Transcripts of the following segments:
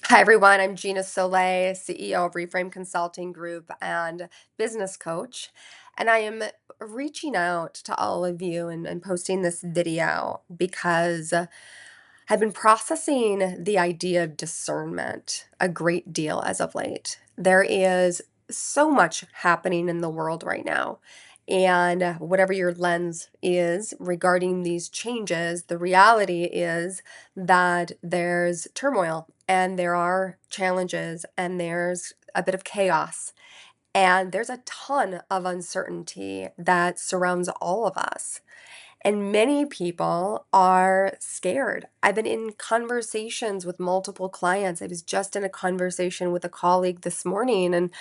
Hi, everyone. I'm Gina Soleil, CEO of Reframe Consulting Group and business coach. And I am reaching out to all of you and posting this video because I've been processing the idea of discernment a great deal as of late. There is so much happening in the world right now. And whatever your lens is regarding these changes, the reality is that there's turmoil and there are challenges and there's a bit of chaos and there's a ton of uncertainty that surrounds all of us. And many people are scared. I've been in conversations with multiple clients. I was just in a conversation with a colleague this morning and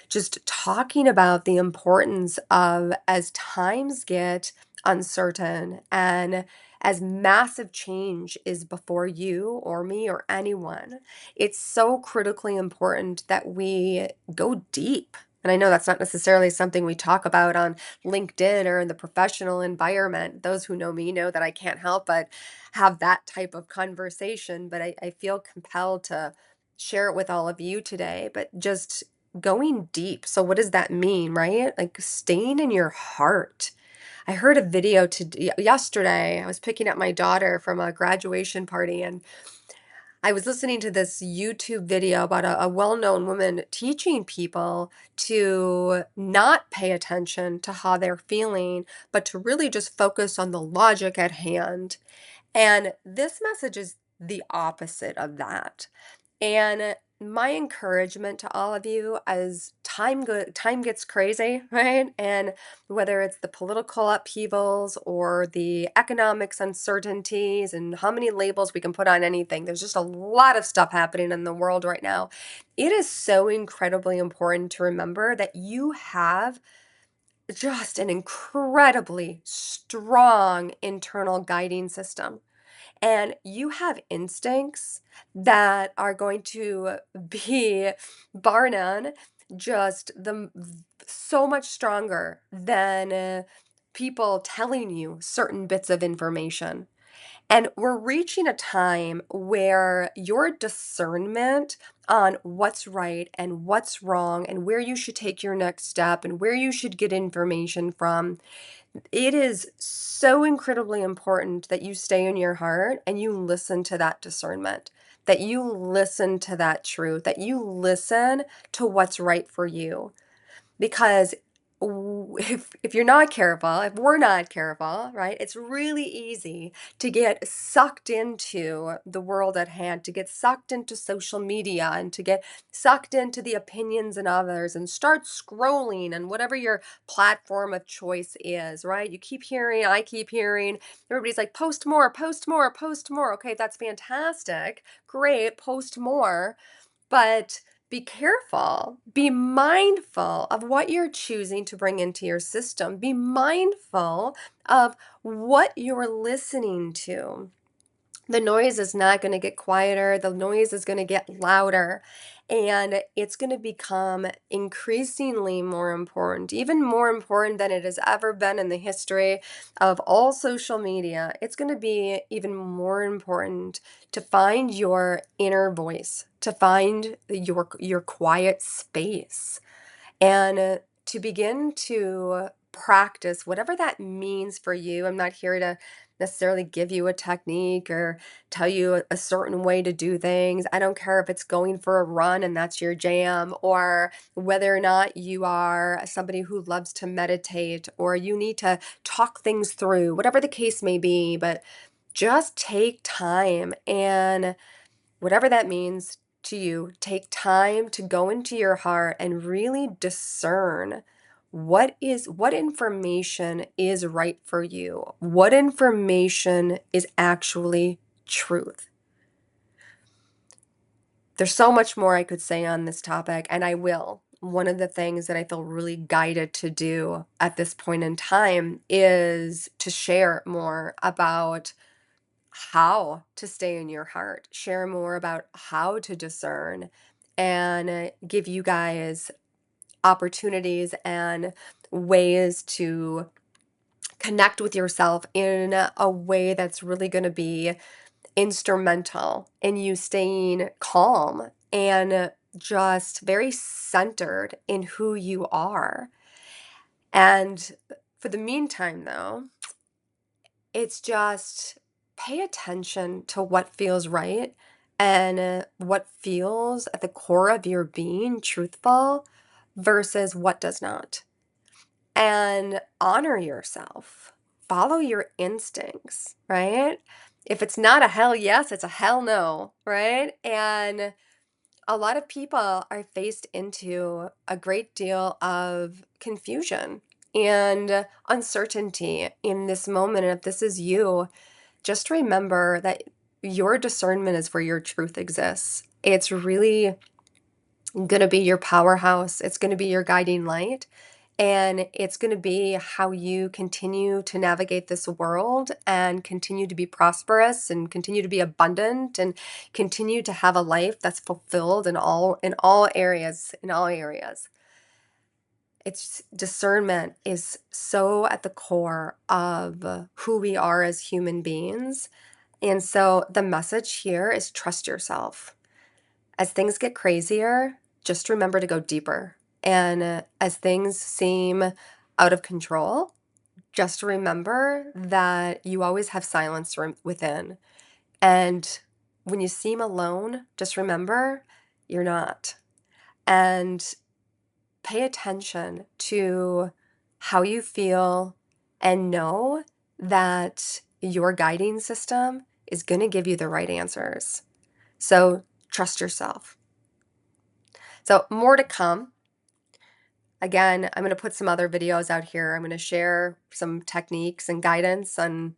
just talking about the importance of as times get uncertain and as massive change is before you or me or anyone, it's so critically important that we go deep. And I know that's not necessarily something we talk about on LinkedIn or in the professional environment. Those who know me know that I can't help but have that type of conversation, but I feel compelled to share it with all of you today. But just going deep. So what does that mean, right? Like staying in your heart. I heard a video yesterday. I was picking up my daughter from a graduation party and I was listening to this YouTube video about a well-known woman teaching people to not pay attention to how they're feeling, but to really just focus on the logic at hand. And this message is the opposite of that. And my encouragement to all of you as time gets crazy, right? And whether it's the political upheavals or the economics uncertainties and how many labels we can put on anything, there's just a lot of stuff happening in the world right now. It is so incredibly important to remember that you have just an incredibly strong internal guiding system and you have instincts that are going to be, bar none, just so much stronger than people telling you certain bits of information. And we're reaching a time where your discernment on what's right and what's wrong and where you should take your next step and where you should get information from, it is so incredibly important that you stay in your heart and you listen to that discernment, that you listen to that truth, that you listen to what's right for you. Because if you're not careful, if we're not careful, right, it's really easy to get sucked into the world at hand, to get sucked into social media and to get sucked into the opinions of others and start scrolling and whatever your platform of choice is, right? You keep hearing, I keep hearing, everybody's like, post more, post more, post more. Okay, that's fantastic. Great, post more. But be careful, be mindful of what you're choosing to bring into your system. Be mindful of what you're listening to. The noise is not going to get quieter. The noise is going to get louder. And it's going to become increasingly more important, even more important than it has ever been in the history of all social media. It's going to be even more important to find your inner voice, to find your quiet space, and to begin to practice whatever that means for you. I'm not here to necessarily give you a technique or tell you a certain way to do things. I don't care if it's going for a run and that's your jam, or whether or not you are somebody who loves to meditate or you need to talk things through, whatever the case may be. But just take time and whatever that means to you, take time to go into your heart and really discern what information is right for you. What information is actually truth. There's so much more I could say on this topic, and I will. One of the things that I feel really guided to do at this point in time is to share more about how to stay in your heart, share more about how to discern, and give you guys opportunities and ways to connect with yourself in a way that's really going to be instrumental in you staying calm and just very centered in who you are. And for the meantime, though, it's just pay attention to what feels right and what feels at the core of your being truthful versus what does not. And honor yourself. Follow your instincts, right? If it's not a hell yes, it's a hell no, right? And a lot of people are faced into a great deal of confusion and uncertainty in this moment. And if this is you, just remember that your discernment is where your truth exists. It's really going to be your powerhouse, it's going to be your guiding light. And it's going to be how you continue to navigate this world and continue to be prosperous and continue to be abundant and continue to have a life that's fulfilled in all areas, in all areas. It's discernment is so at the core of who we are as human beings. And so the message here is trust yourself. As things get crazier, just remember to go deeper. And as things seem out of control, just remember that you always have silence within. And when you seem alone, just remember you're not. And pay attention to how you feel and know that your guiding system is going to give you the right answers. So trust yourself. So more to come. Again, I'm going to put some other videos out here. I'm going to share some techniques and guidance, and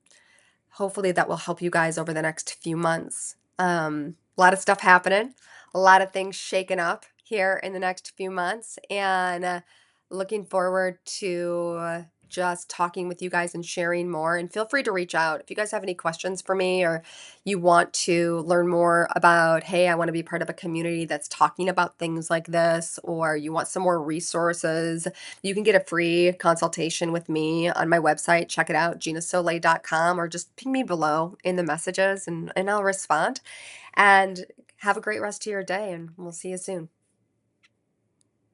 hopefully that will help you guys over the next few months. A lot of stuff happening, a lot of things shaking up here in the next few months, and looking forward to just talking with you guys and sharing more. And feel free to reach out if you guys have any questions for me, or you want to learn more about, hey, I want to be part of a community that's talking about things like this, or you want some more resources. You can get a free consultation with me on my website. Check it out, ginasoleil.com, or just ping me below in the messages and I'll respond. And have a great rest of your day, and we'll see you soon.